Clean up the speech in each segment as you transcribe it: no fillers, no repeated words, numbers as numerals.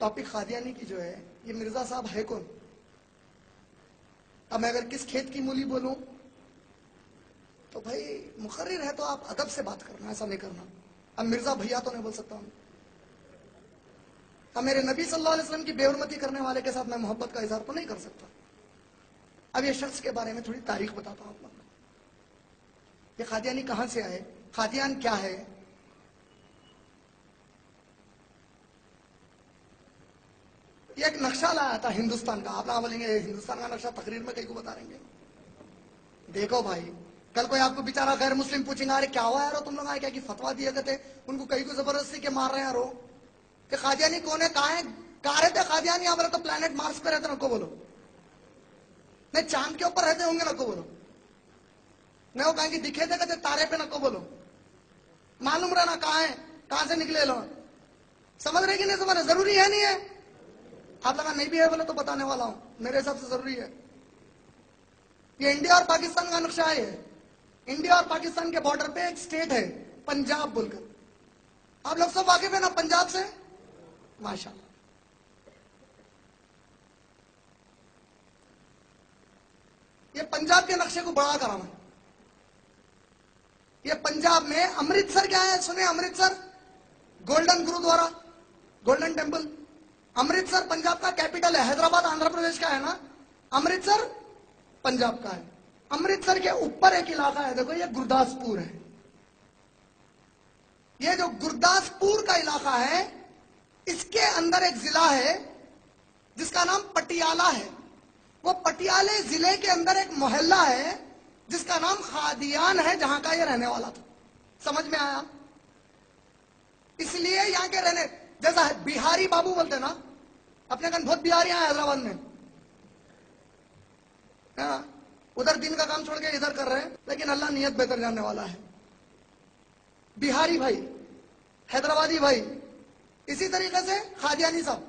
Topic Qadiani کی جو ہے، یہ مرزا صاحب ہے کون؟ اب میں اگر کس کھیت کی مولی بولوں تو بھائی مقرر ہے تو آپ ادب سے بات کرنا، ایسا نہیں کرنا۔ اب مرزا بھیا تو نہیں بول سکتا ہوں۔ اب میرے نبی صلی اللہ علیہ وسلم کی بے حرمتی کرنے والے کے ساتھ میں محبت کا اظہار تو نہیں کر سکتا۔ اب یہ شخص کے بارے میں تھوڑی تاریخ بتاتا ہوں آپ کو۔ یہ قادیانی کہاں سے آئے، قادیان کیا ہے؟ یہ ایک نقشہ لایا تھا ہندوستان کا۔ آپ نہ بولیں گے ہندوستان کا نقشہ تقریر میں کہیں کو بتا رہیں گے؟ دیکھو بھائی، کل کوئی آپ کو بیچارہ غیر مسلم پوچھیں گا، ارے کیا ہوا یار تم لوگ آئے کیا کہ فتوا دیا کرتے، ان کو کہیں کو زبردستی کے مار رہے ہیں یارو کہ قادیانی کون ہے، کہاں رہتے قادیانی؟ یہاں پر تو پلانٹ مارس پہ رہتے، نکو بولو۔ نہیں چاند کے اوپر رہتے ہوں گے، نکو بولو۔ نہیں وہ کہیں کہ دکھے تھے کہتے تارے پہ، نکو بولو۔ معلوم رہنا کہاں ہے، کہاں سے نکلے لوگ، سمجھ رہے کہ نہیں سمجھ رہے؟ ضروری ہے نہیں ہے؟ آپ لگا نہیں بھی ہے بولے تو بتانے والا ہوں، میرے حساب سے ضروری ہے۔ یہ انڈیا اور پاکستان کا نقشہ ہے۔ انڈیا اور پاکستان کے بارڈر پہ ایک سٹیٹ ہے پنجاب بول کر، آپ لوگ سب واقف ہیں نا پنجاب سے؟ ماشاءاللہ۔ یہ پنجاب کے نقشے کو بڑا کرانا۔ یہ پنجاب میں امرتسر کیا ہے سنیں؟ Amritsar golden gurdwara, golden temple. Amritsar Punjab کا کیپٹل ہے۔ حیدرآباد آندھرا پردیش کا ہے نا، امرتسر پنجاب کا ہے۔ امرتسر کے اوپر ایک علاقہ ہے، دیکھو یہ گرداسپور ہے۔ یہ جو گرداسپور کا علاقہ ہے، اس کے اندر ایک ضلع ہے جس کا نام پٹیالہ ہے۔ وہ پٹیالے ضلع کے اندر ایک محلہ ہے جس کا نام قادیان ہے، جہاں کا یہ رہنے والا تھا۔ سمجھ میں آیا؟ اس لیے یہاں کے رہنے، جیسا ہے بہاری بابو بولتے نا، اپنے کن بہت بہاری ہیں حیدرآباد میں، ادھر دین کا کام چھوڑ کے ادھر کر رہے ہیں، لیکن اللہ نیت بہتر جاننے والا ہے۔ بہاری بھائی، حیدرآبادی بھائی، اسی طریقے سے قادیانی صاحب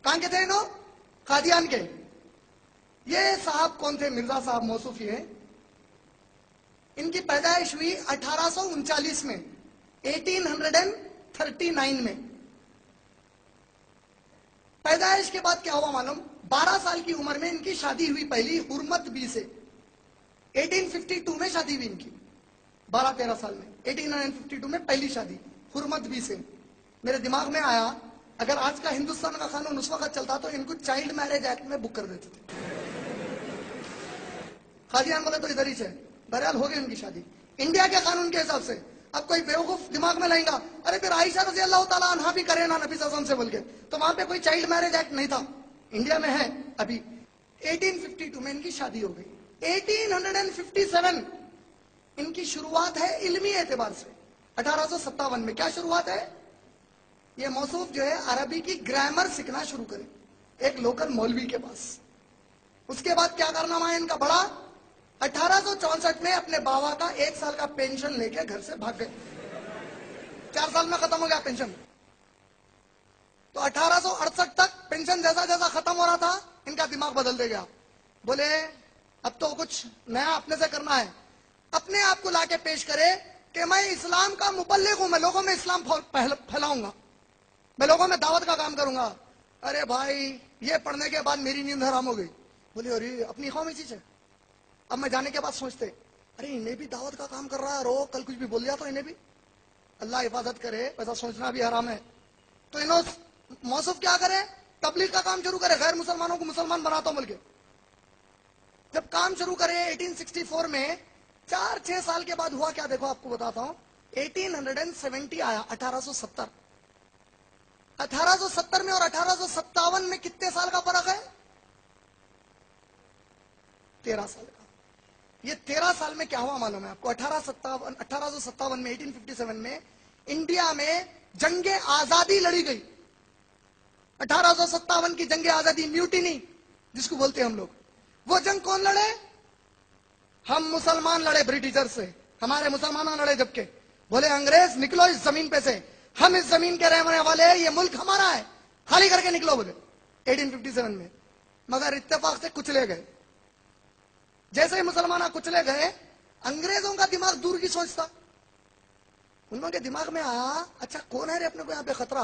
کہاں کے تھے؟ انہوں قادیان کے۔ یہ صاحب کون تھے؟ مرزا صاحب موصوفی ہیں۔ ان کی پیدائش ہوئی 1839 میں، 1839 میں۔ پیدائش کے بعد کیا ہوا معلوم؟ 12 سال کی عمر میں ان کی شادی ہوئی پہلی حرمت بی سے۔ 1852 میں شادی ہوئی ان کی، 12-13 سال میں۔ 1852 میں پہلی شادی حرمت بی سے۔ میرے دماغ میں آیا اگر آج کا ہندوستان کا قانون اس وقت چلتا تو ان کو چائلڈ میرج ایکٹ میں بک کر دیتے تھے۔ قادیان بولے تو ادھر ہی سے، بہرحال ہو گئی ان کی شادی انڈیا کے قانون کے حساب سے۔ اب کوئی بیوقوف دماغ میں لائیں گا، ارے پھر عائشہ رضی اللہ تعالیٰ عنہا بھی کرے نا نبی صلی اللہ علیہ وسلم سے بول کے، تو وہاں پہ کوئی چائلڈ میرج ایکٹ نہیں تھا، انڈیا میں ہے ابھی۔ 1852 میں ان کی شادی ہو گئی۔ 1857 ان کی شروعات ہے علمی اعتبار سے۔ 1857 میں کیا شروعات ہے؟ یہ موصوف جو ہے عربی کی گرامر سیکھنا شروع کرے ایک لوکل مولوی کے پاس۔ اس کے بعد کیا کارنامہ ہے ان کا بڑا؟ 1864 میں اپنے بابا کا 1 سال کا پینشن لے کے گھر سے بھاگ گئے۔ 4 سال میں ختم ہو گیا پینشن۔ تو 1868 تک پینشن جیسا جیسا ختم ہو رہا تھا ان کا دماغ بدل دے گیا۔ بولے اب تو کچھ نیا اپنے سے کرنا ہے، اپنے آپ کو لا کے پیش کرے کہ میں اسلام کا مبلغ ہوں، میں لوگوں میں اسلام پھیلاؤں گا، میں لوگوں میں دعوت کا کام کروں گا۔ ارے بھائی یہ پڑھنے کے بعد میری نیند حرام ہو گئی۔ بولے ارے اپنی قوم چیز ہے۔ اب میں جانے کے بعد سوچتے ارے انہیں بھی دعوت کا کام کر رہا ہے، رو کل کچھ بھی بول دیا تو انہیں بھی، اللہ حفاظت کرے، ویسا سوچنا بھی حرام ہے۔ تو انہوں موصوف کیا کرے؟ تبلیغ کا کام شروع کرے، غیر مسلمانوں کو مسلمان بناتا ہوں بول کے۔ جب کام شروع کرے 1864 میں، 4-6 سال کے بعد ہوا کیا دیکھو آپ کو بتاتا ہوں۔ 1870 آیا، 1870 میں اور 1857 میں کتنے سال کا فرق ہے؟ 13 سال کا۔ یہ 13 سال میں کیا ہوا معلوم ہے آپ کو؟ 1857 میں 1857 میں انڈیا میں جنگ آزادی لڑی گئی۔ 1857 کی جنگ آزادی، میوٹینی جس کو بولتے ہیں ہم لوگ، وہ جنگ کون لڑے؟ ہم مسلمان لڑے برٹشر سے، ہمارے مسلمان لڑے، جبکہ بولے انگریز نکلو اس زمین پہ سے، ہم اس زمین کے رہنے والے ہیں، یہ ملک ہمارا ہے، خالی کر کے نکلو بولے 1857 میں۔ مگر اتفاق سے کچلے گئے۔ جیسے ہی مسلمان کچلے گئے، انگریزوں کا دماغ دور کی سوچتا، ان لوگوں کے دماغ میں آیا اچھا کون ہے رے اپنے کو یہاں پہ خطرہ؟